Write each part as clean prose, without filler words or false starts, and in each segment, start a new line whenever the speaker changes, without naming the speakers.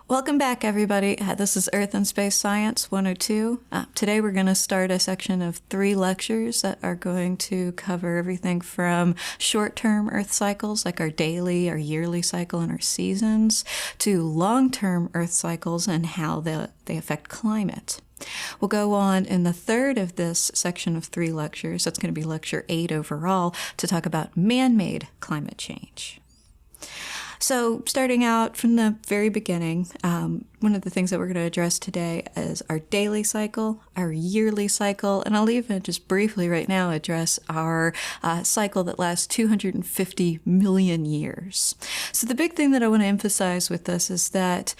Welcome back, everybody. This is Earth and Space Science 102. Today we're going to start a section of 3 lectures that are going to cover everything from short-term Earth cycles, like our daily, our yearly cycle, and our seasons, to long-term Earth cycles and how they affect climate. We'll go on in the third of this section of 3 lectures, that's going to be lecture 8 overall, to talk about man-made climate change. So starting out from the very beginning, one of the things that we're going to address today is our daily cycle, our yearly cycle, and I'll even just briefly right now address our cycle that lasts 250 million years. So the big thing that I want to emphasize with this is that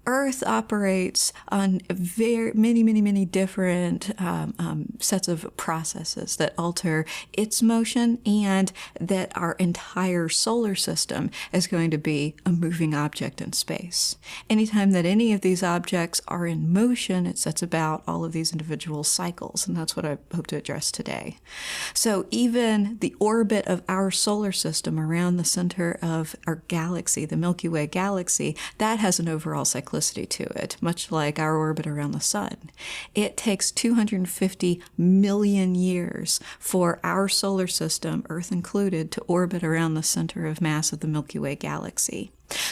Earth operates on many different sets of processes that alter its motion, and that our entire solar system is going to be a moving object in space. Anytime that any of these objects are in motion, it sets about all of these individual cycles, and that's what I hope to address today. So even the orbit of our solar system around the center of our galaxy, the Milky Way galaxy, that has an overall cyclicity to it, much like our orbit around the sun. It takes 250 million years for our solar system, Earth included, to orbit around the center of mass of the Milky Way galaxy.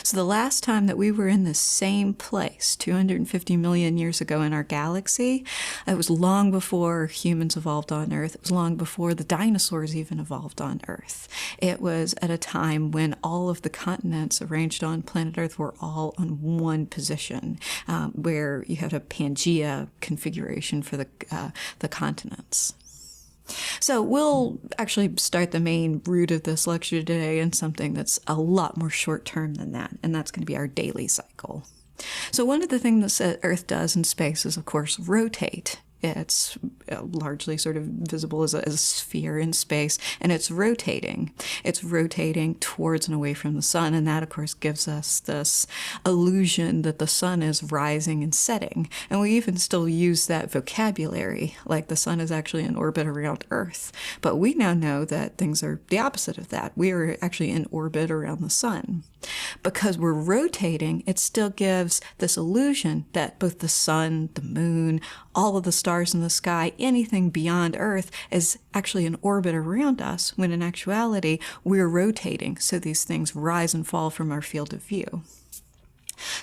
So the last time that we were in the same place, 250 million years ago in our galaxy, it was long before humans evolved on Earth. It was long before the dinosaurs even evolved on Earth. It was at a time when all of the continents arranged on planet Earth were all on one position, where you had a Pangea configuration for the continents. So we'll actually start the main root of this lecture today in something that's a lot more short-term than that, and that's going to be our daily cycle. So one of the things that Earth does in space is, of course, rotate. It's largely sort of visible as a sphere in space, and it's rotating. It's rotating towards and away from the sun, and that, of course, gives us this illusion that the sun is rising and setting. And we even still use that vocabulary, like the sun is actually in orbit around Earth. But we now know that things are the opposite of that. We are actually in orbit around the sun. Because we're rotating, it still gives this illusion that both the sun, the moon, all of the stars in the sky, anything beyond Earth is actually in orbit around us, when in actuality we're rotating, so these things rise and fall from our field of view.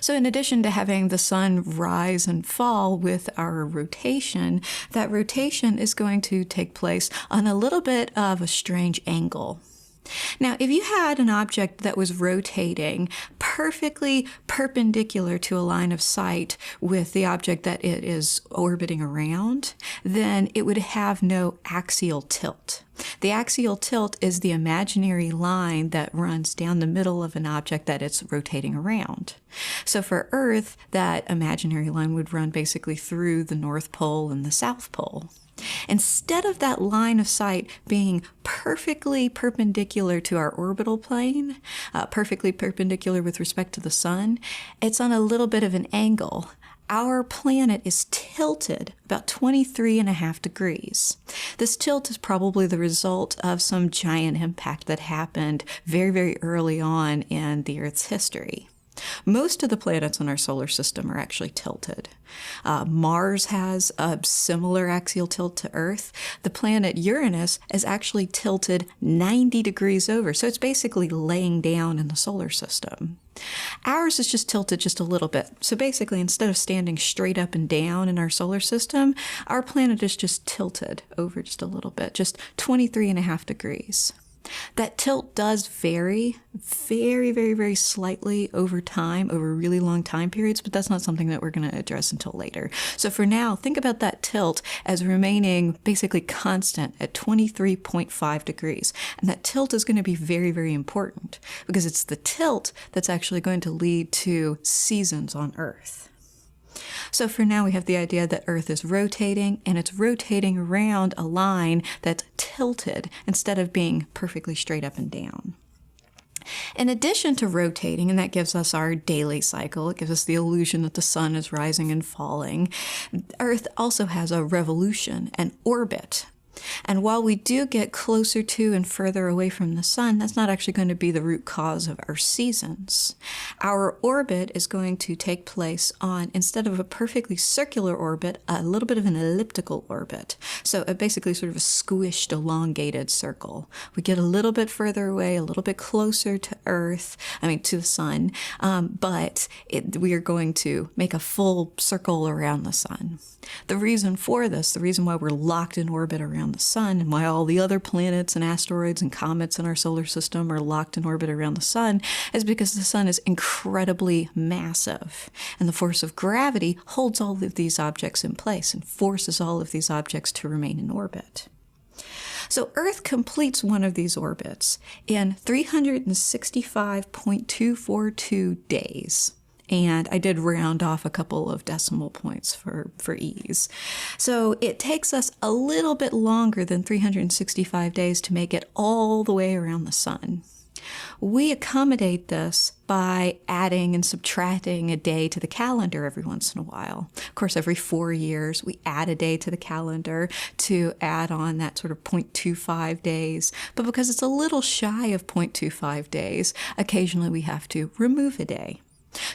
So in addition to having the sun rise and fall with our rotation, that rotation is going to take place on a little bit of a strange angle. Now, if you had an object that was rotating perfectly perpendicular to a line of sight with the object that it is orbiting around, then it would have no axial tilt. The axial tilt is the imaginary line that runs down the middle of an object that it's rotating around. So for Earth, that imaginary line would run basically through the North Pole and the South Pole. Instead of that line of sight being perfectly perpendicular to our orbital plane, perfectly perpendicular with respect to the sun, it's on a little bit of an angle. Our planet is tilted about 23.5 degrees. This tilt is probably the result of some giant impact that happened very early on in the Earth's history. Most of the planets in our solar system are actually tilted. Mars has a similar axial tilt to Earth. The planet Uranus is actually tilted 90 degrees over, so it's basically laying down in the solar system. Ours is just tilted just a little bit. So basically, instead of standing straight up and down in our solar system, our planet is just tilted over just a little bit, just 23.5 degrees. That tilt does vary very slightly over time, over really long time periods, but that's not something that we're going to address until later. So for now, think about that tilt as remaining basically constant at 23.5 degrees. And that tilt is going to be very important, because it's the tilt that's actually going to lead to seasons on Earth. So for now, we have the idea that Earth is rotating, and it's rotating around a line that's tilted instead of being perfectly straight up and down. In addition to rotating, and that gives us our daily cycle, it gives us the illusion that the sun is rising and falling, Earth also has a revolution, an orbit. And while we do get closer to and further away from the sun, that's not actually going to be the root cause of our seasons. Our orbit is going to take place on, instead of a perfectly circular orbit, a little bit of an elliptical orbit. So basically sort of a squished, elongated circle. We get a little bit further away, a little bit closer to Earth, to the sun, but we are going to make a full circle around the sun. The reason for this, the reason why we're locked in orbit around the sun and why all the other planets and asteroids and comets in our solar system are locked in orbit around the sun is because the sun is incredibly massive. And the force of gravity holds all of these objects in place and forces all of these objects to remain in orbit. So Earth completes one of these orbits in 365.242 days. And I did round off a couple of decimal points for ease. So it takes us a little bit longer than 365 days to make it all the way around the sun. We accommodate this by adding and subtracting a day to the calendar every once in a while. Of course, every 4 years, we add a day to the calendar to add on that sort of 0.25 days. But because it's a little shy of 0.25 days, occasionally we have to remove a day.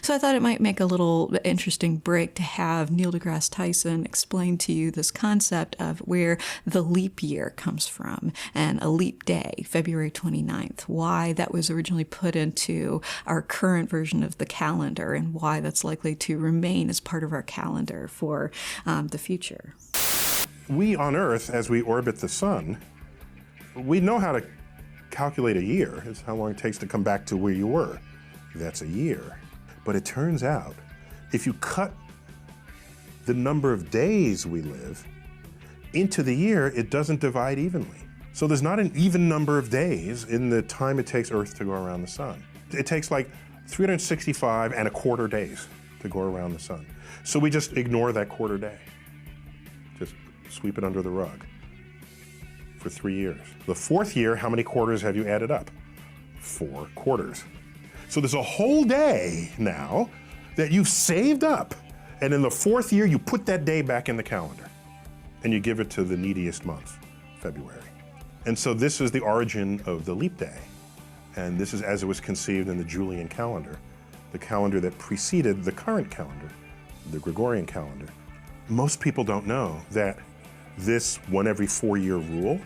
So I thought it might make a little interesting break to have Neil deGrasse Tyson explain to you this concept of where the leap year comes from and a leap day, February 29th, why that was originally put into our current version of the calendar and why that's likely to remain as part of our calendar for the future.
We on Earth, as we orbit the sun, we know how to calculate a year. It's how long it takes to come back to where you were. That's a year. But it turns out, if you cut the number of days we live into the year, it doesn't divide evenly. So there's not an even number of days in the time it takes Earth to go around the sun. It takes like 365 and a quarter days to go around the sun. So we just ignore that quarter day. Just sweep it under the rug for 3 years. The fourth year, how many quarters have you added up? 4 quarters. So there's a whole day now that you've saved up, and in the fourth year, you put that day back in the calendar, and you give it to the neediest month, February. And so this is the origin of the leap day, and this is as it was conceived in the Julian calendar, the calendar that preceded the current calendar, the Gregorian calendar. Most people don't know that this 1 every 4 year rule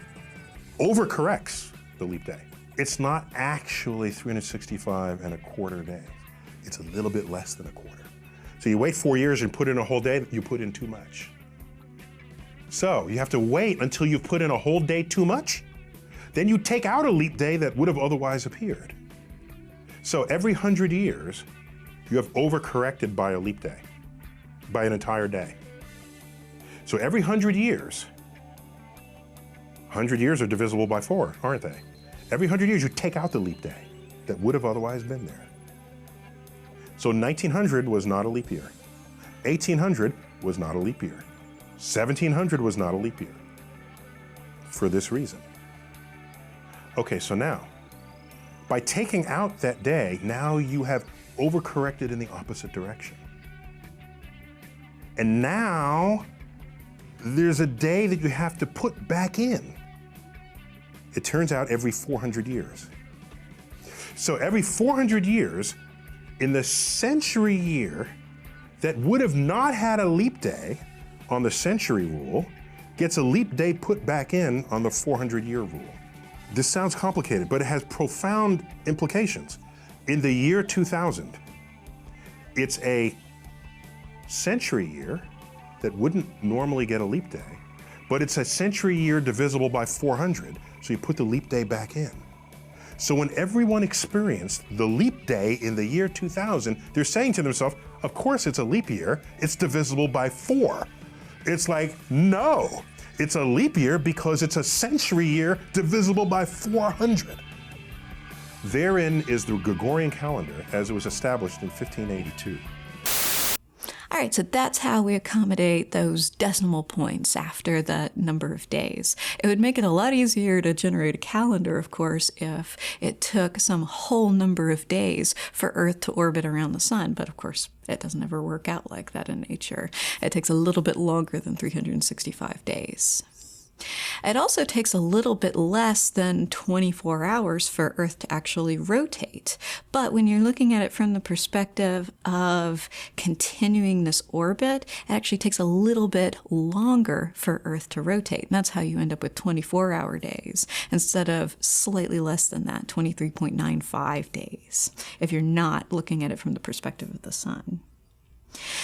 overcorrects the leap day. It's not actually 365 and a quarter days. It's a little bit less than a quarter. So you wait 4 years and put in a whole day, you put in too much. So you have to wait until you've put in a whole day too much. Then you take out a leap day that would have otherwise appeared. So every 100 years, you have overcorrected by a leap day, by an entire day. So every 100 years, 100 years are divisible by 4, aren't they? Every 100 years, you take out the leap day that would have otherwise been there. So 1900 was not a leap year. 1800 was not a leap year. 1700 was not a leap year for this reason. Okay, so now, by taking out that day, now you have overcorrected in the opposite direction. And now, there's a day that you have to put back in. It turns out every 400 years. So every 400 years, in the century year that would have not had a leap day on the century rule, gets a leap day put back in on the 400-year rule. This sounds complicated, but it has profound implications. In the year 2000, it's a century year that wouldn't normally get a leap day, but it's a century year divisible by 400, so you put the leap day back in. So when everyone experienced the leap day in the year 2000, they're saying to themselves, of course it's a leap year, it's divisible by 4. It's like, no, it's a leap year because it's a century year divisible by 400. Therein is the Gregorian calendar as it was established in 1582.
All right, so that's how we accommodate those decimal points after that number of days. It would make it a lot easier to generate a calendar, of course, if it took some whole number of days for Earth to orbit around the sun. But of course, it doesn't ever work out like that in nature. It takes a little bit longer than 365 days. It also takes a little bit less than 24 hours for Earth to actually rotate. But when you're looking at it from the perspective of continuing this orbit, it actually takes a little bit longer for Earth to rotate. And that's how you end up with 24-hour days instead of slightly less than that, 23.95 days, if you're not looking at it from the perspective of the sun.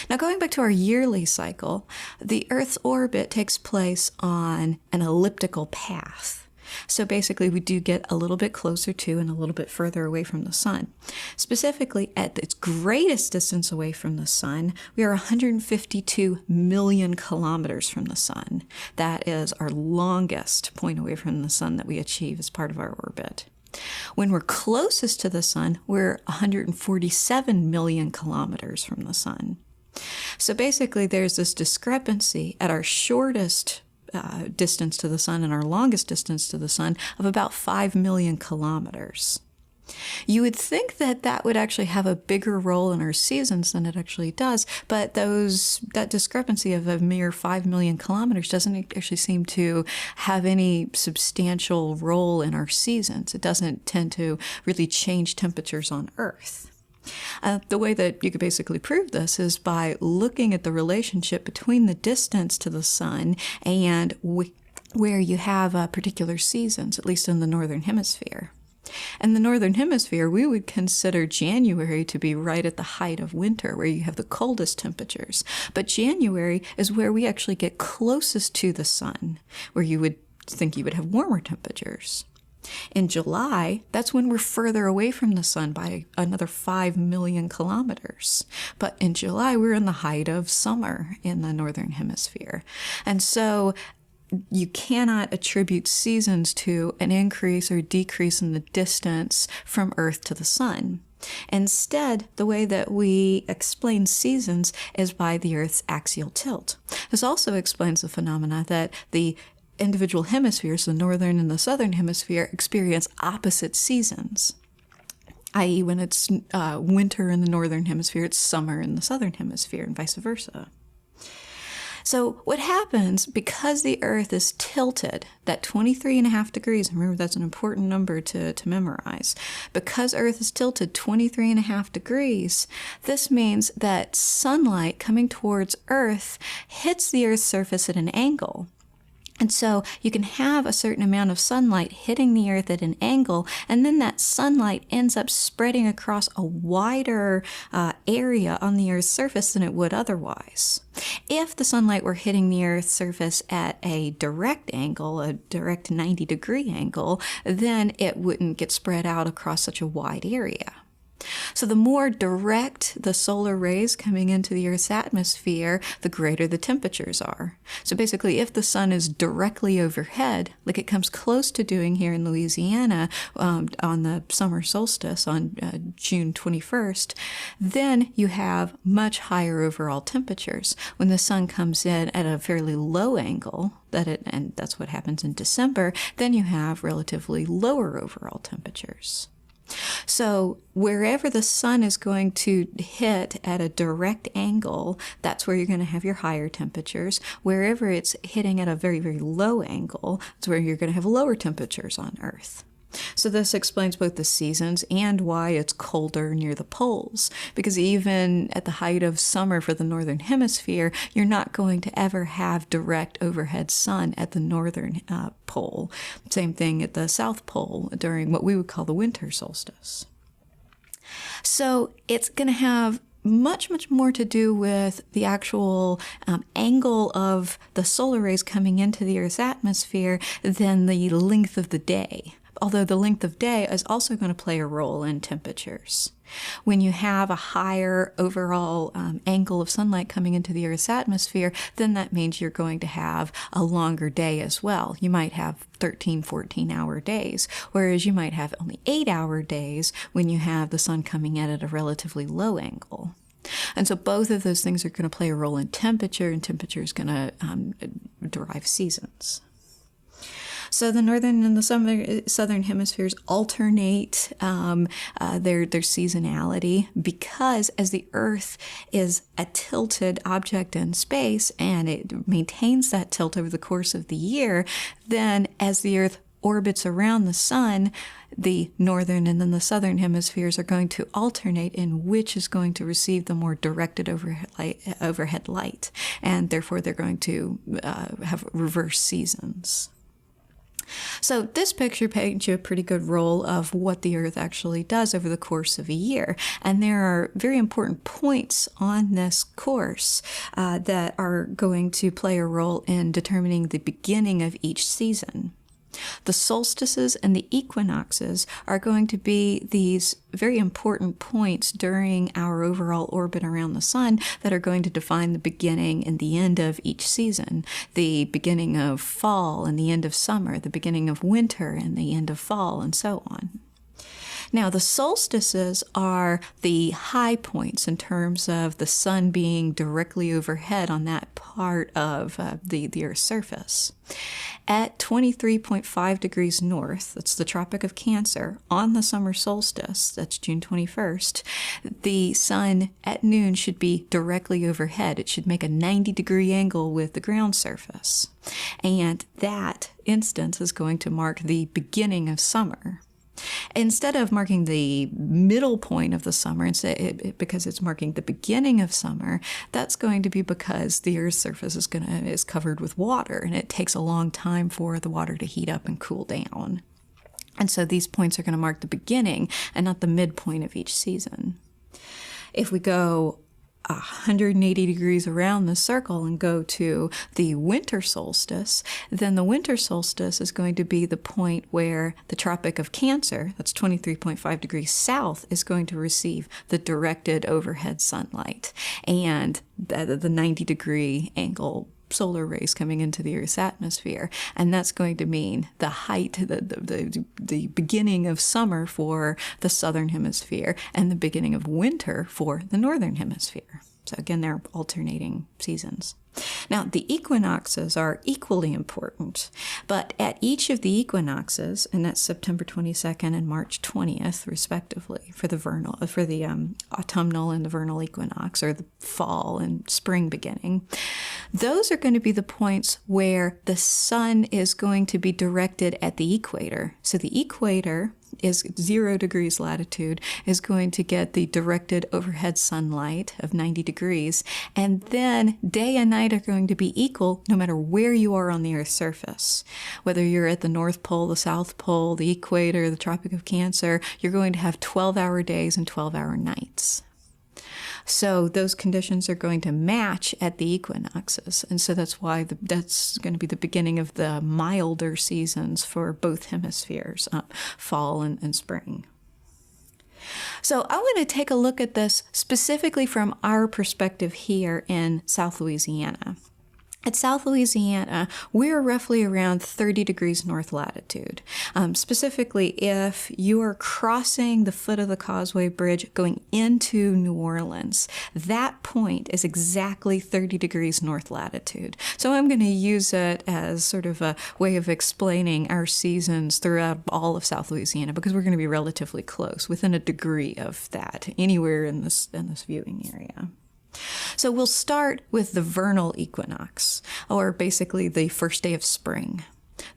Now, going back to our yearly cycle, the Earth's orbit takes place on an elliptical path. So basically, we do get a little bit closer to and a little bit further away from the sun. Specifically, at its greatest distance away from the sun, we are 152 million kilometers from the sun. That is our longest point away from the sun that we achieve as part of our orbit. When we're closest to the sun, we're 147 million kilometers from the sun. So basically, there's this discrepancy at our shortest distance to the sun and our longest distance to the sun of about 5 million kilometers. You would think that that would actually have a bigger role in our seasons than it actually does, but that discrepancy of a mere 5 million kilometers doesn't actually seem to have any substantial role in our seasons. It doesn't tend to really change temperatures on Earth. The way that you could basically prove this is by looking at the relationship between the distance to the sun and where you have particular seasons, at least in the northern hemisphere. In the northern hemisphere, we would consider January to be right at the height of winter, where you have the coldest temperatures. But January is where we actually get closest to the sun, where you would think you would have warmer temperatures. In July, that's when we're further away from the sun by another 5 million kilometers. But in July, we're in the height of summer in the northern hemisphere. And so you cannot attribute seasons to an increase or decrease in the distance from Earth to the sun. Instead, the way that we explain seasons is by the Earth's axial tilt. This also explains the phenomena that the individual hemispheres, the northern and the southern hemisphere, experience opposite seasons. I.e., when it's winter in the northern hemisphere, it's summer in the southern hemisphere, and vice versa. So what happens, because the Earth is tilted, that 23.5 degrees, remember that's an important number to memorize, because Earth is tilted 23.5 degrees, this means that sunlight coming towards Earth hits the Earth's surface at an angle. And so you can have a certain amount of sunlight hitting the Earth at an angle, and then that sunlight ends up spreading across a wider area on the Earth's surface than it would otherwise. If the sunlight were hitting the Earth's surface at a direct angle, a direct 90-degree angle, then it wouldn't get spread out across such a wide area. So the more direct the solar rays coming into the Earth's atmosphere, the greater the temperatures are. So basically, if the sun is directly overhead, like it comes close to doing here in Louisiana on the summer solstice on June 21st, then you have much higher overall temperatures. When the sun comes in at a fairly low angle, and that's what happens in December, then you have relatively lower overall temperatures. So wherever the sun is going to hit at a direct angle, that's where you're going to have your higher temperatures. Wherever it's hitting at a very, very low angle, that's where you're going to have lower temperatures on Earth. So this explains both the seasons and why it's colder near the poles, because even at the height of summer for the northern hemisphere, you're not going to ever have direct overhead sun at the northern pole. Same thing at the south pole during what we would call the winter solstice. So it's going to have much, much more to do with the actual angle of the solar rays coming into the Earth's atmosphere than the length of the day. Although the length of day is also going to play a role in temperatures. When you have a higher overall angle of sunlight coming into the Earth's atmosphere, then that means you're going to have a longer day as well. You might have 13, 14-hour days, whereas you might have only 8-hour days when you have the sun coming in at a relatively low angle. And so both of those things are going to play a role in temperature, and temperature is going to derive seasons. So the northern and the southern hemispheres alternate their seasonality, because as the Earth is a tilted object in space and it maintains that tilt over the course of the year, then as the Earth orbits around the sun, the northern and then the southern hemispheres are going to alternate in which is going to receive the more directed overhead light, and therefore they're going to have reverse seasons. So this picture paints you a pretty good role of what the Earth actually does over the course of a year. And there are very important points on this course that are going to play a role in determining the beginning of each season. The solstices and the equinoxes are going to be these very important points during our overall orbit around the sun that are going to define the beginning and the end of each season. The beginning of fall and the end of summer, the beginning of winter and the end of fall, and so on. Now, the solstices are the high points in terms of the sun being directly overhead on that part of the Earth's surface. At 23.5 degrees north, that's the Tropic of Cancer, on the summer solstice, that's June 21st, the sun at noon should be directly overhead. It should make a 90-degree angle with the ground surface. And that instance is going to mark the beginning of summer. Instead of marking the middle point of the summer, because it's marking the beginning of summer, that's going to be because the Earth's surface is covered with water, and it takes a long time for the water to heat up and cool down. And so these points are going to mark the beginning and not the midpoint of each season. If we go 180 degrees around the circle and go to the winter solstice, then the winter solstice is going to be the point where the Tropic of Cancer, that's 23.5 degrees south, is going to receive the directed overhead sunlight and the 90-degree angle solar rays coming into the Earth's atmosphere. And that's going to mean the height, the beginning of summer for the southern hemisphere and the beginning of winter for the northern hemisphere. So again, they're alternating seasons. Now, the equinoxes are equally important, but at each of the equinoxes, and that's September 22nd and March 20th, respectively, for the autumnal and the vernal equinox, or the fall and spring beginning, those are going to be the points where the sun is going to be directed at the equator. So the equator is 0 degrees latitude, is going to get the directed overhead sunlight of 90 degrees, and then day and night are going to be equal no matter where you are on the Earth's surface. Whether you're at the North Pole, the South Pole, the equator, the Tropic of Cancer, you're going to have 12-hour days and 12-hour nights. So those conditions are going to match at the equinoxes. And so that's why that's going to be the beginning of the milder seasons for both hemispheres, fall and spring. So I want to take a look at this specifically from our perspective here in South Louisiana. At South Louisiana, we're roughly around 30 degrees north latitude. Specifically, if you are crossing the foot of the Causeway Bridge going into New Orleans, that point is exactly 30 degrees north latitude. So I'm going to use it as sort of a way of explaining our seasons throughout all of South Louisiana, because we're going to be relatively close, within a degree of that, anywhere in this viewing area. So we'll start with the vernal equinox, or basically the first day of spring.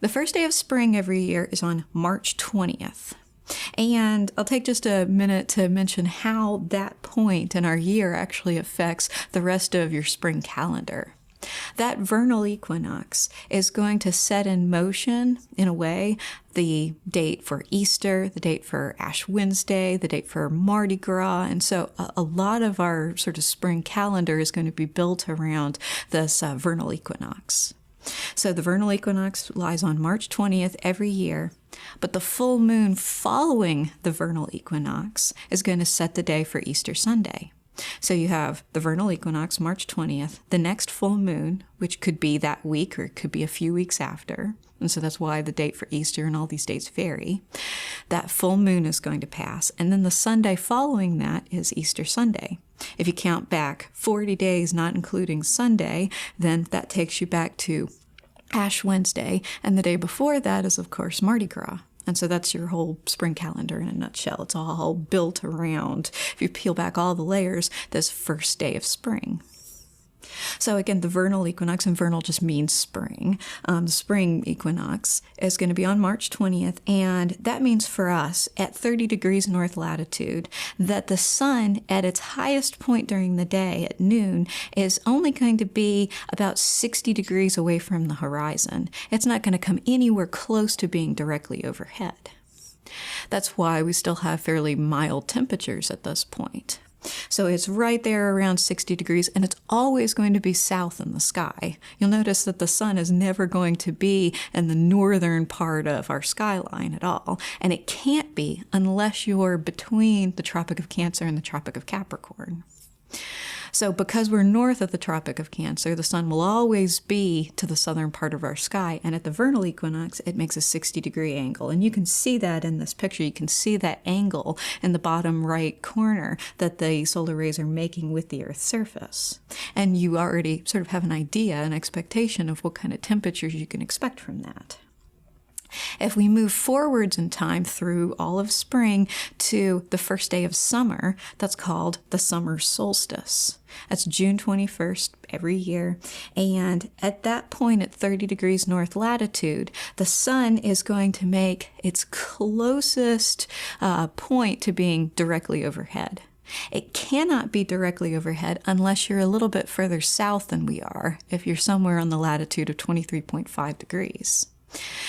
The first day of spring every year is on March 20th. And I'll take just a minute to mention how that point in our year actually affects the rest of your spring calendar. That vernal equinox is going to set in motion, in a way, the date for Easter, the date for Ash Wednesday, the date for Mardi Gras. And so a lot of our sort of spring calendar is going to be built around this vernal equinox. So the vernal equinox lies on March 20th every year, but the full moon following the vernal equinox is going to set the day for Easter Sunday. So you have the vernal equinox, March 20th, the next full moon, which could be that week or it could be a few weeks after. And so that's why the date for Easter and all these dates vary. That full moon is going to pass. And then the Sunday following that is Easter Sunday. If you count back 40 days, not including Sunday, then that takes you back to Ash Wednesday, and the day before that is, of course, Mardi Gras. And so that's your whole spring calendar in a nutshell. It's all built around, if you peel back all the layers, this first day of spring. So again, the vernal equinox, and vernal just means spring. The spring equinox is going to be on March 20th, and that means for us at 30 degrees north latitude that the sun at its highest point during the day at noon is only going to be about 60 degrees away from the horizon. It's not going to come anywhere close to being directly overhead. That's why we still have fairly mild temperatures at this point. So it's right there around 60 degrees, and it's always going to be south in the sky. You'll notice that the sun is never going to be in the northern part of our skyline at all, and it can't be unless you're between the Tropic of Cancer and the Tropic of Capricorn. So because we're north of the Tropic of Cancer, the sun will always be to the southern part of our sky. And at the vernal equinox, it makes a 60-degree angle. And you can see that in this picture. You can see that angle in the bottom right corner that the solar rays are making with the Earth's surface. And you already sort of have an idea, an expectation of what kind of temperatures you can expect from that. If we move forwards in time through all of spring to the first day of summer, that's called the summer solstice. That's June 21st every year. And at that point at 30 degrees north latitude, the sun is going to make its closest point to being directly overhead. It cannot be directly overhead unless you're a little bit further south than we are, if you're somewhere on the latitude of 23.5 degrees.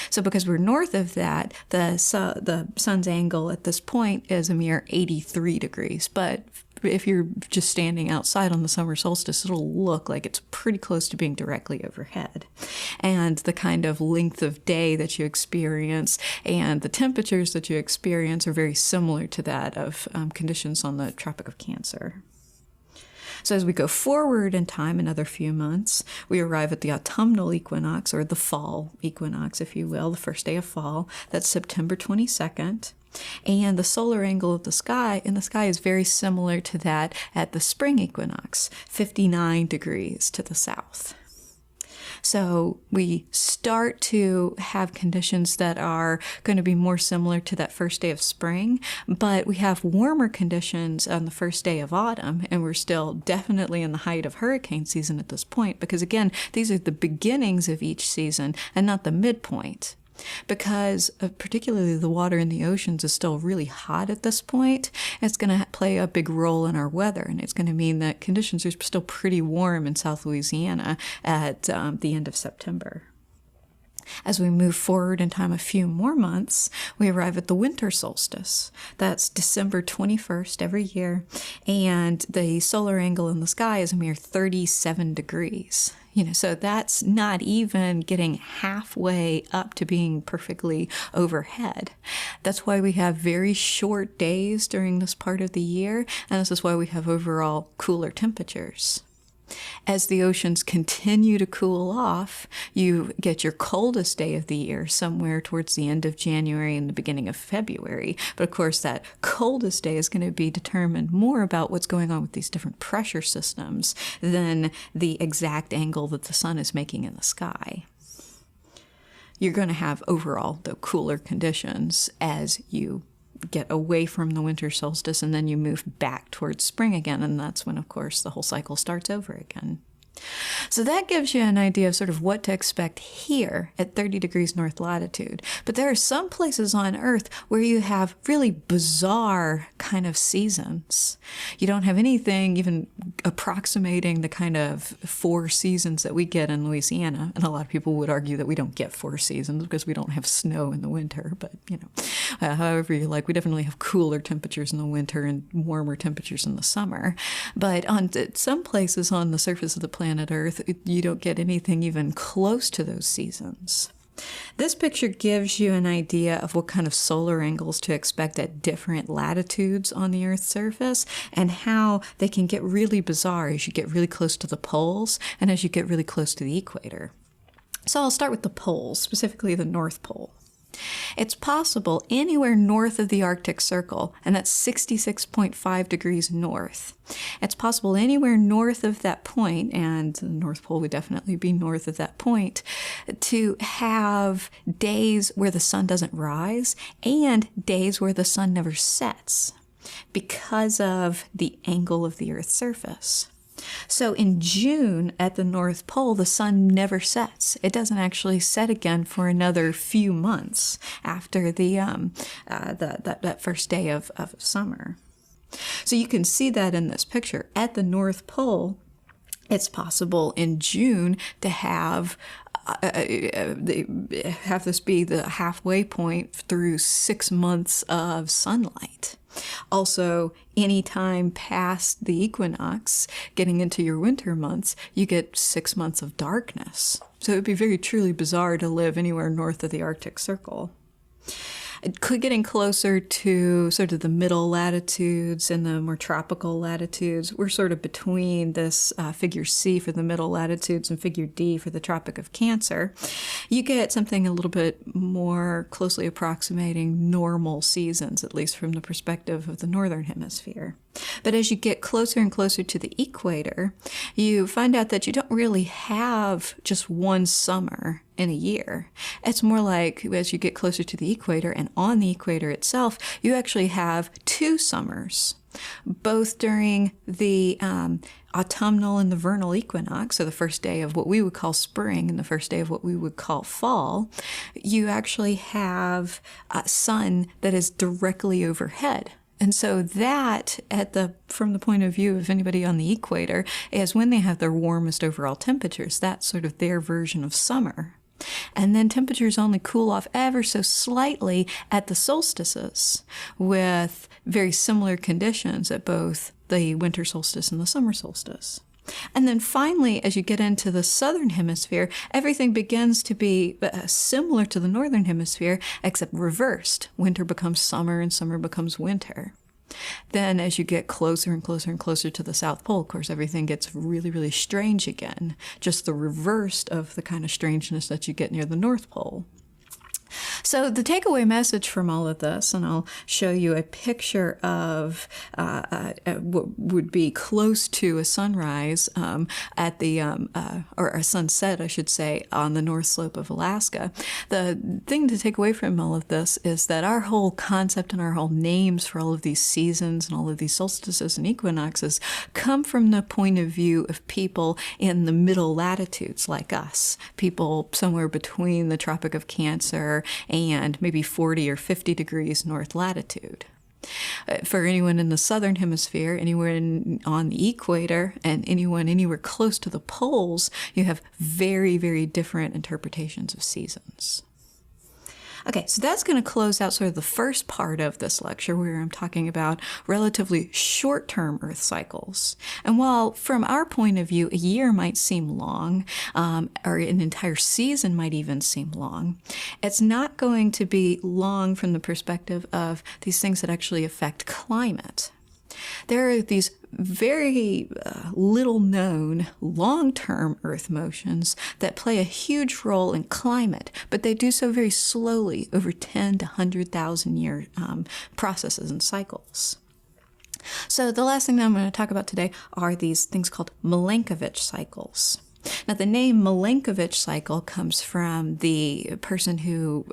So because we're north of that, the sun's angle at this point is a mere 83 degrees. But if you're just standing outside on the summer solstice, it'll look like it's pretty close to being directly overhead. And the kind of length of day that you experience and the temperatures that you experience are very similar to that of conditions on the Tropic of Cancer. So as we go forward in time, another few months, we arrive at the autumnal equinox, or the fall equinox, if you will, the first day of fall. That's September 22nd. And the solar angle of the sky in the sky is very similar to that at the spring equinox, 59 degrees to the south. So we start to have conditions that are going to be more similar to that first day of spring, but we have warmer conditions on the first day of autumn, and we're still definitely in the height of hurricane season at this point, because again, these are the beginnings of each season and not the midpoint. Because particularly the water in the oceans is still really hot at this point, it's going to play a big role in our weather, and it's going to mean that conditions are still pretty warm in South Louisiana at the end of September. As we move forward in time a few more months, we arrive at the winter solstice. That's December 21st every year, and the solar angle in the sky is a mere 37 degrees. So that's not even getting halfway up to being perfectly overhead. That's why we have very short days during this part of the year, and this is why we have overall cooler temperatures. As the oceans continue to cool off, you get your coldest day of the year somewhere towards the end of January and the beginning of February. But of course, that coldest day is going to be determined more about what's going on with these different pressure systems than the exact angle that the sun is making in the sky. You're going to have overall, though, cooler conditions as you get away from the winter solstice, and then you move back towards spring again, and that's when, of course, the whole cycle starts over again. So that gives you an idea of sort of what to expect here at 30 degrees north latitude. But there are some places on Earth where you have really bizarre kind of seasons. You don't have anything even approximating the kind of 4 seasons that we get in Louisiana. And a lot of people would argue that we don't get 4 seasons because we don't have snow in the winter. But, however you like, we definitely have cooler temperatures in the winter and warmer temperatures in the summer. But on some places on the surface of the planet Earth, you don't get anything even close to those seasons. This picture gives you an idea of what kind of solar angles to expect at different latitudes on the Earth's surface and how they can get really bizarre as you get really close to the poles and as you get really close to the equator. So I'll start with the poles, specifically the North Pole. It's possible anywhere north of the Arctic Circle, and that's 66.5 degrees north. It's possible anywhere north of that point, and the North Pole would definitely be north of that point, to have days where the sun doesn't rise and days where the sun never sets because of the angle of the Earth's surface. So in June at the North Pole, the sun never sets. It doesn't actually set again for another few months after that first day of summer. So you can see that in this picture. At the North Pole, it's possible in June to have this be the halfway point through 6 months of sunlight. Also, any time past the equinox, getting into your winter months, you get 6 months of darkness. So it would be very truly bizarre to live anywhere north of the Arctic Circle. Getting closer to sort of the middle latitudes and the more tropical latitudes, we're sort of between this figure C for the middle latitudes and figure D for the Tropic of Cancer. You get something a little bit more closely approximating normal seasons, at least from the perspective of the northern hemisphere. But as you get closer and closer to the equator, you find out that you don't really have just one summer in a year. It's more like as you get closer to the equator and on the equator itself, you actually have 2 summers, both during the autumnal and the vernal equinox, so the first day of what we would call spring and the first day of what we would call fall. You actually have a sun that is directly overhead. And so that, from the point of view of anybody on the equator, is when they have their warmest overall temperatures. That's sort of their version of summer. And then temperatures only cool off ever so slightly at the solstices, with very similar conditions at both the winter solstice and the summer solstice. And then finally, as you get into the southern hemisphere, everything begins to be similar to the northern hemisphere, except reversed. Winter becomes summer and summer becomes winter. Then as you get closer and closer and closer to the South Pole, of course, everything gets really, really strange again. Just the reverse of the kind of strangeness that you get near the North Pole. So the takeaway message from all of this, and I'll show you a picture of what would be close to a sunrise at the, or a sunset, I should say, on the north slope of Alaska. The thing to take away from all of this is that our whole concept and our whole names for all of these seasons and all of these solstices and equinoxes come from the point of view of people in the middle latitudes like us, people somewhere between the Tropic of Cancer and maybe 40 or 50 degrees north latitude. For anyone in the southern hemisphere, anywhere on the equator, and anyone anywhere close to the poles, you have very, very different interpretations of seasons. Okay, so that's going to close out sort of the first part of this lecture where I'm talking about relatively short-term Earth cycles. And while from our point of view, a year might seem long, or an entire season might even seem long, it's not going to be long from the perspective of these things that actually affect climate. There are these very little known long-term Earth motions that play a huge role in climate, but they do so very slowly over 10 to 100,000 year processes and cycles. So the last thing that I'm going to talk about today are these things called Milankovitch cycles. Now the name Milankovitch cycle comes from the person who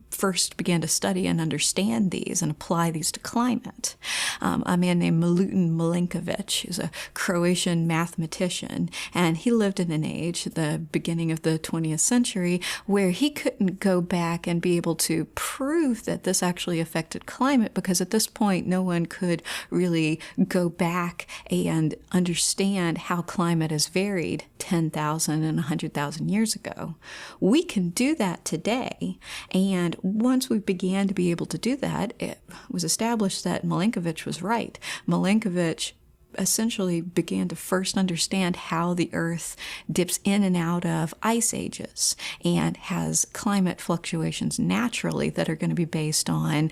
first began to study and understand these and apply these to climate. A man named Milankovitch, who's a Croatian mathematician, and he lived in an age, the beginning of the 20th century, where he couldn't go back and be able to prove that this actually affected climate, because at this point no one could really go back and understand how climate has varied 10,000 and 100,000 years ago. We can do that today, and once we began to be able to do that, it was established that Milankovitch was right. Milankovitch essentially began to first understand how the Earth dips in and out of ice ages and has climate fluctuations naturally that are going to be based on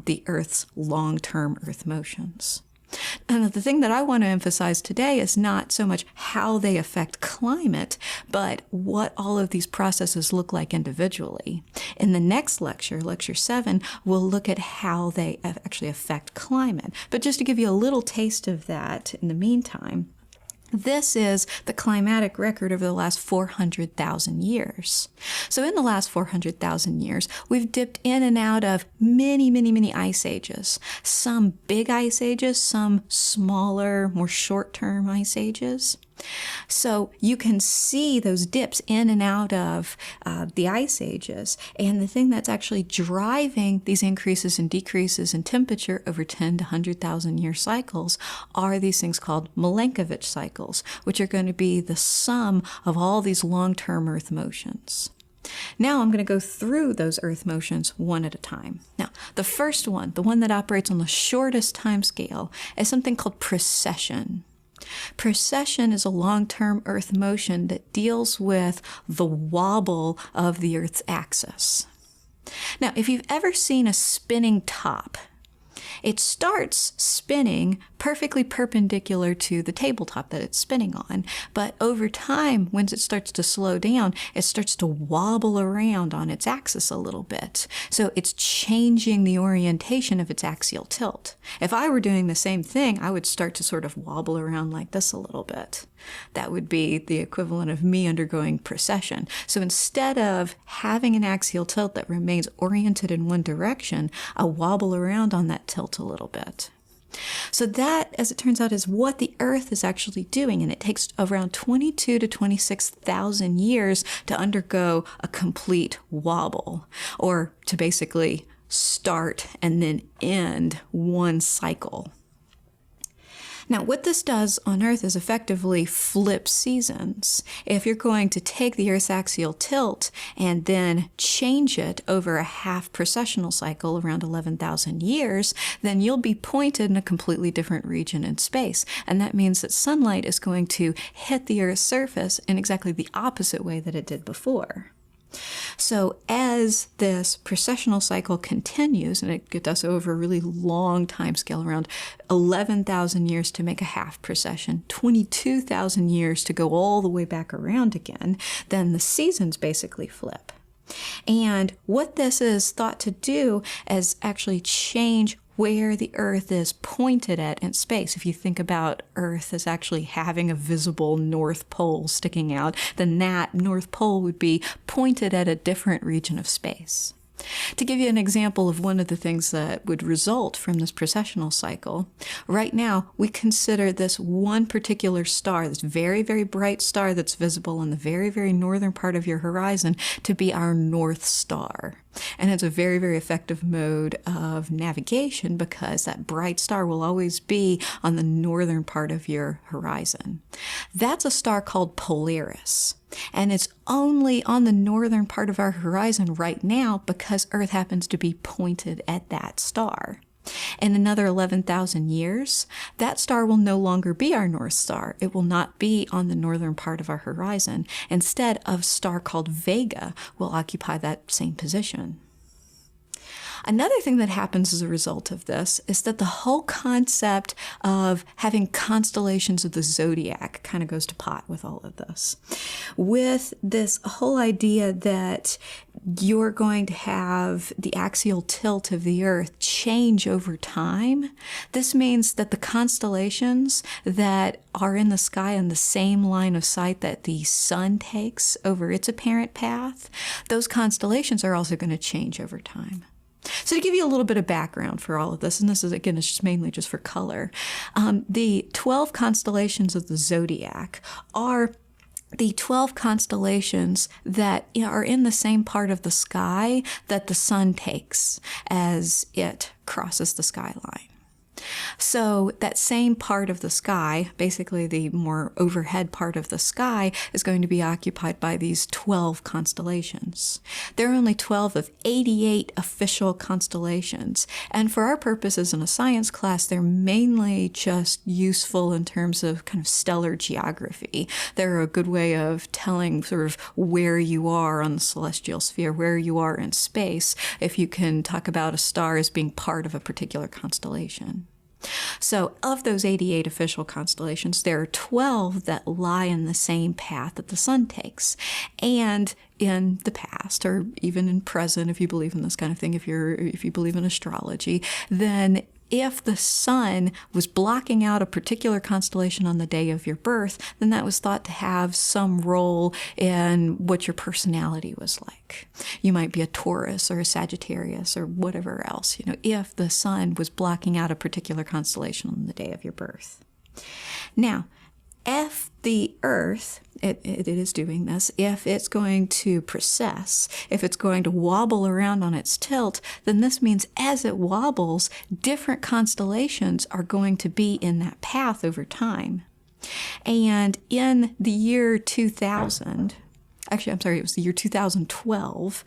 the Earth's long-term Earth motions. And the thing that I want to emphasize today is not so much how they affect climate, but what all of these processes look like individually. In the next lecture, lecture 7, we'll look at how they actually affect climate. But just to give you a little taste of that in the meantime, this is the climatic record over the last 400,000 years. So in the last 400,000 years, we've dipped in and out of many, many, many ice ages. Some big ice ages, some smaller, more short-term ice ages. So you can see those dips in and out of the ice ages. And the thing that's actually driving these increases and decreases in temperature over 10 to 100,000 year cycles are these things called Milankovitch cycles, which are going to be the sum of all these long-term Earth motions. Now I'm going to go through those Earth motions one at a time. Now, the first one, the one that operates on the shortest time scale, is something called precession. Precession is a long-term Earth motion that deals with the wobble of the Earth's axis. Now, if you've ever seen a spinning top, it starts spinning perfectly perpendicular to the tabletop that it's spinning on. But over time, when it starts to slow down, it starts to wobble around on its axis a little bit. So it's changing the orientation of its axial tilt. If I were doing the same thing, I would start to sort of wobble around like this a little bit. That would be the equivalent of me undergoing precession. So instead of having an axial tilt that remains oriented in one direction, I wobble around on that tilt a little bit. So that, as it turns out, is what the Earth is actually doing, and it takes around 22 to 26,000 years to undergo a complete wobble, or to basically start and then end one cycle. Now, what this does on Earth is effectively flip seasons. If you're going to take the Earth's axial tilt and then change it over a half precessional cycle around 11,000 years, then you'll be pointed in a completely different region in space. And that means that sunlight is going to hit the Earth's surface in exactly the opposite way that it did before. So as this precessional cycle continues, and it does over a really long time scale, around 11,000 years to make a half precession, 22,000 years to go all the way back around again, then the seasons basically flip. And what this is thought to do is actually change where the Earth is pointed at in space. If you think about Earth as actually having a visible North Pole sticking out, then that North Pole would be pointed at a different region of space. To give you an example of one of the things that would result from this precessional cycle, right now we consider this one particular star, this very, very bright star that's visible on the very, very northern part of your horizon, to be our North Star. And it's a very, very effective mode of navigation because that bright star will always be on the northern part of your horizon. That's a star called Polaris. And it's only on the northern part of our horizon right now because Earth happens to be pointed at that star. In another 11,000 years, that star will no longer be our North Star. It will not be on the northern part of our horizon. Instead, a star called Vega will occupy that same position. Another thing that happens as a result of this is that the whole concept of having constellations of the zodiac kind of goes to pot with all of this. With this whole idea that you're going to have the axial tilt of the Earth change over time, this means that the constellations that are in the sky on the same line of sight that the sun takes over its apparent path, those constellations are also going to change over time. So to give you a little bit of background for all of this, and this is, again, it's just mainly just for color, the 12 constellations of the zodiac are the 12 constellations that are in the same part of the sky that the sun takes as it crosses the skyline. So that same part of the sky, basically the more overhead part of the sky, is going to be occupied by these 12 constellations. There are only 12 of 88 official constellations. And for our purposes in a science class, they're mainly just useful in terms of kind of stellar geography. They're a good way of telling sort of where you are on the celestial sphere, where you are in space, if you can talk about a star as being part of a particular constellation. So of those 88 official constellations, there are 12 that lie in the same path that the sun takes. And in the past, or even in present, if you believe in this kind of thing, if you believe in astrology, then if the sun was blocking out a particular constellation on the day of your birth, then that was thought to have some role in what your personality was like. You might be a Taurus or a Sagittarius or whatever else, if the sun was blocking out a particular constellation on the day of your birth. Now, if the Earth, it is doing this, if it's going to precess, if it's going to wobble around on its tilt, then this means as it wobbles, different constellations are going to be in that path over time. And in the year 2000, actually, I'm sorry, it was the year 2012,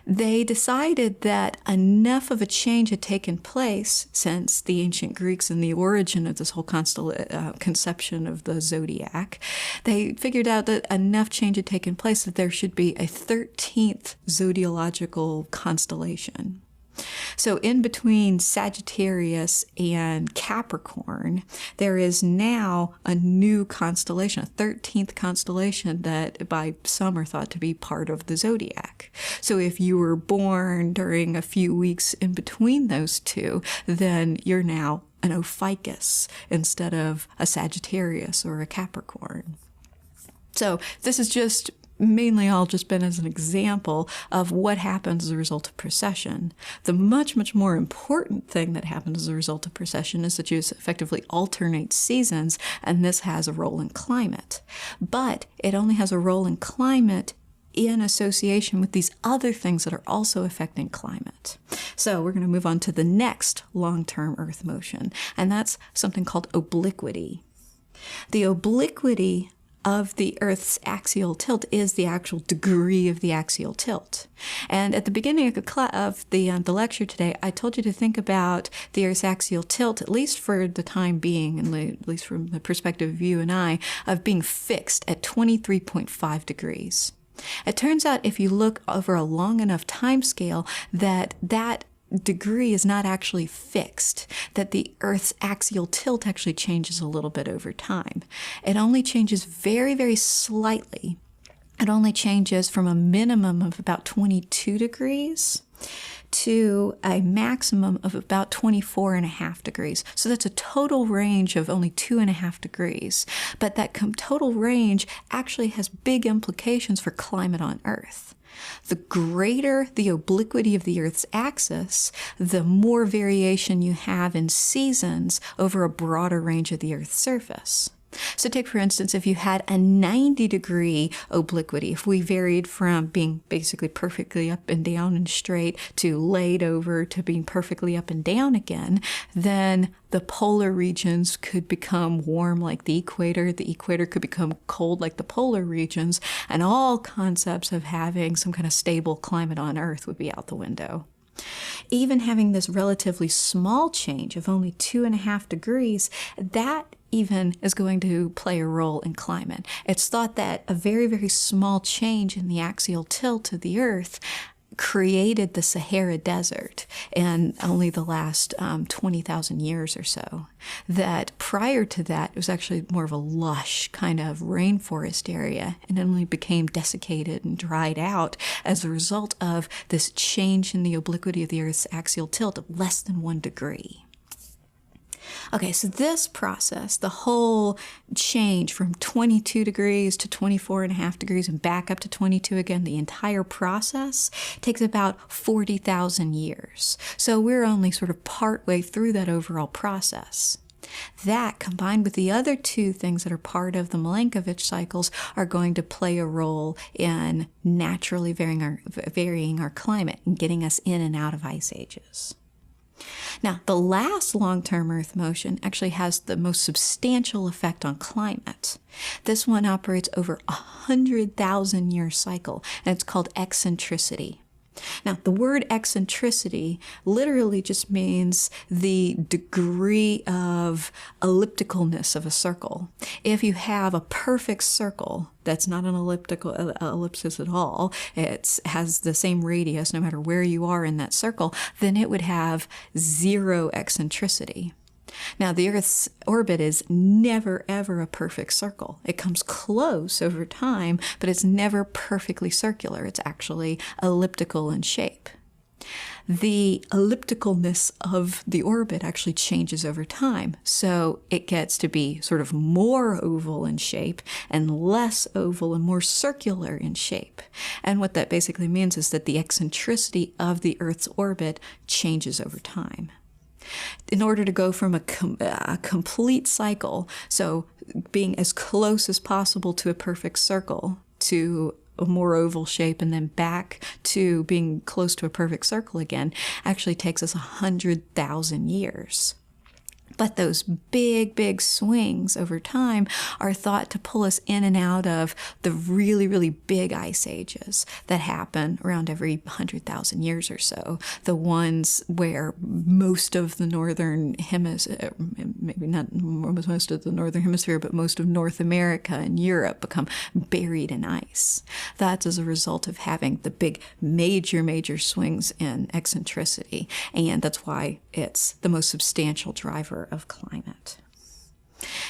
they decided that enough of a change had taken place since the ancient Greeks and the origin of this whole conception of the zodiac. They figured out that enough change had taken place that there should be a 13th zodiological constellation. So in between Sagittarius and Capricorn, there is now a new constellation, a 13th constellation that by some are thought to be part of the zodiac. So if you were born during a few weeks in between those two, then you're now an Ophiuchus instead of a Sagittarius or a Capricorn. So this is just mainly all just been as an example of what happens as a result of precession. The much, much more important thing that happens as a result of precession is that you effectively alternate seasons, and this has a role in climate. But it only has a role in climate in association with these other things that are also affecting climate. So we're going to move on to the next long-term Earth motion, and that's something called obliquity. The obliquity of the Earth's axial tilt is the actual degree of the axial tilt. And at the beginning of the lecture today, I told you to think about the Earth's axial tilt, at least for the time being, and at least from the perspective of you and I, of being fixed at 23.5 degrees. It turns out if you look over a long enough time scale that degree is not actually fixed, that the Earth's axial tilt actually changes a little bit over time. It only changes very, very slightly. It only changes from a minimum of about 22 degrees to a maximum of about 24.5 degrees. So that's a total range of only 2.5 degrees. But that total range actually has big implications for climate on Earth. The greater the obliquity of the Earth's axis, the more variation you have in seasons over a broader range of the Earth's surface. So take, for instance, if you had a 90-degree obliquity, if we varied from being basically perfectly up and down and straight to laid over to being perfectly up and down again, then the polar regions could become warm like the equator could become cold like the polar regions, and all concepts of having some kind of stable climate on Earth would be out the window. Even having this relatively small change of only 2.5 degrees, that even is going to play a role in climate. It's thought that a very, very small change in the axial tilt of the Earth created the Sahara Desert in only the last 20,000 years or so. That prior to that, it was actually more of a lush kind of rainforest area, and it only became desiccated and dried out as a result of this change in the obliquity of the Earth's axial tilt of less than 1 degree. Okay, so this process, the whole change from 22 degrees to 24.5 degrees and back up to 22 again, the entire process takes about 40,000 years. So we're only sort of partway through that overall process. That, combined with the other two things that are part of the Milankovitch cycles, are going to play a role in naturally varying our climate and getting us in and out of ice ages. Now, the last long-term Earth motion actually has the most substantial effect on climate. This one operates over a 100,000-year cycle, and it's called eccentricity. Now, the word eccentricity literally just means the degree of ellipticalness of a circle. If you have a perfect circle that's not an ellipsis at all, it has the same radius no matter where you are in that circle, then it would have zero eccentricity. Now, the Earth's orbit is never, ever a perfect circle. It comes close over time, but it's never perfectly circular. It's actually elliptical in shape. The ellipticalness of the orbit actually changes over time. So it gets to be sort of more oval in shape and less oval and more circular in shape. And what that basically means is that the eccentricity of the Earth's orbit changes over time. In order to go from a complete cycle, so being as close as possible to a perfect circle, to a more oval shape, and then back to being close to a perfect circle again, actually takes us 100,000 years. But those big, big swings over time are thought to pull us in and out of the really, really big ice ages that happen around every 100,000 years or so. The ones where most of the northern hemisphere, maybe not most of the northern hemisphere, but most of North America and Europe become buried in ice. That's as a result of having the big major swings in eccentricity. And that's why it's the most substantial driver of climate.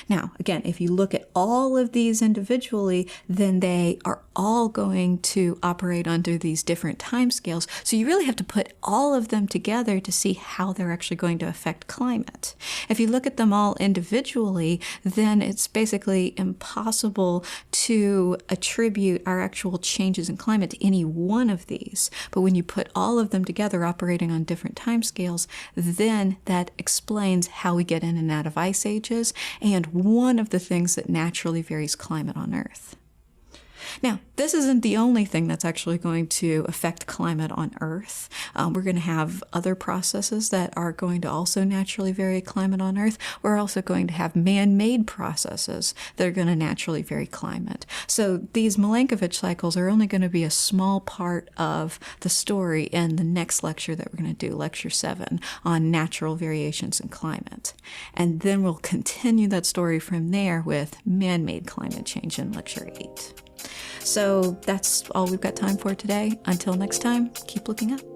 Now, again, if you look at all of these individually, then they are all going to operate under these different timescales. So you really have to put all of them together to see how they're actually going to affect climate. If you look at them all individually, then it's basically impossible to attribute our actual changes in climate to any one of these. But when you put all of them together operating on different timescales, then that explains how we get in and out of ice ages, and one of the things that naturally varies climate on Earth. Now, this isn't the only thing that's actually going to affect climate on Earth. We're going to have other processes that are going to also naturally vary climate on Earth. We're also going to have man-made processes that are going to naturally vary climate. So these Milankovitch cycles are only going to be a small part of the story in the next lecture that we're going to do, Lecture 7, on natural variations in climate. And then we'll continue that story from there with man-made climate change in Lecture 8. So that's all we've got time for today. Until next time, keep looking up.